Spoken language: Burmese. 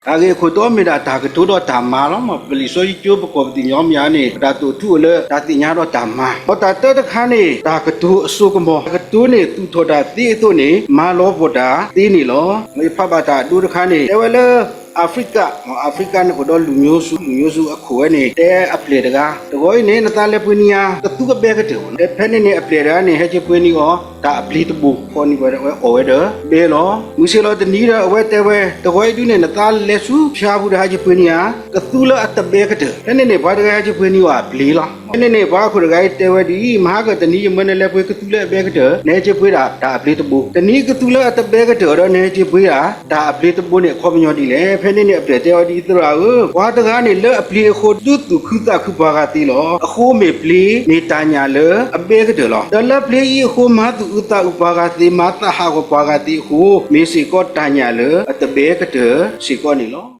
อาเกขุดตัวมีดาตากระตุ้ดตามมาแล้วมาบริสุทธิ์จูบกบติยอมยานี่ตาตัวทั่วเลยตาติญาเราตามมาพอตาเตอร์ข้านี่ตากระตุ้สุกมอกระตุ้นี่ตุโทดาตีตัวนี่มาล้อบดาตีนี่ล้อไม่พับตาดูข้านี่เอเวลแอฟริกานี่ก็ดอลูမျိုးစုအခုနဲ့တဲအပလေတကားတကောနေနတာလက်ပွနီယာတသူကဘဲကတဲ့တဲ့ဖဲနေနေအပလေရာနေဟဲချပွနီရောဒါအပလီတဘူခေါ်နေပဲအော်ဝဲဒဘဲလောမူစီလောတနီရအဝဲတဲဝဲတကောဒူနေနတာလက်စုဖြာဘူးဒါဟဲချပွနီယာကသူလအတဘဲကတဲ့ဖဲနေနေဘာတကားဟဲချပွနီရောအပလီလားဖဲနေနေဘာခုတကားတဲဝဲဒီမဟာကတနီမနေလက်ပွကသူလက်ဘဲကတဲ့နေချပွတာဒါအပလီတဘူတနီကသူလအတဘဲကတဲ့တော့နေချပွတာဒါအပလီတဘူနေခေါ်မညောဒီလေဖဲနေနေအပလေတဲဒီတရာဝါတကားနေလက်အပလီခိုတူတူခုတာခုပါကတိလောအခုမေပလီနေတာညာလေအဘဲကတဲ့လောဒလပလီခုမတူဥတာဥပါကတိမတာဟာကိုပါကတိခုမေစီကောတညာလေအတဘဲကတဲ့စီကောနေလော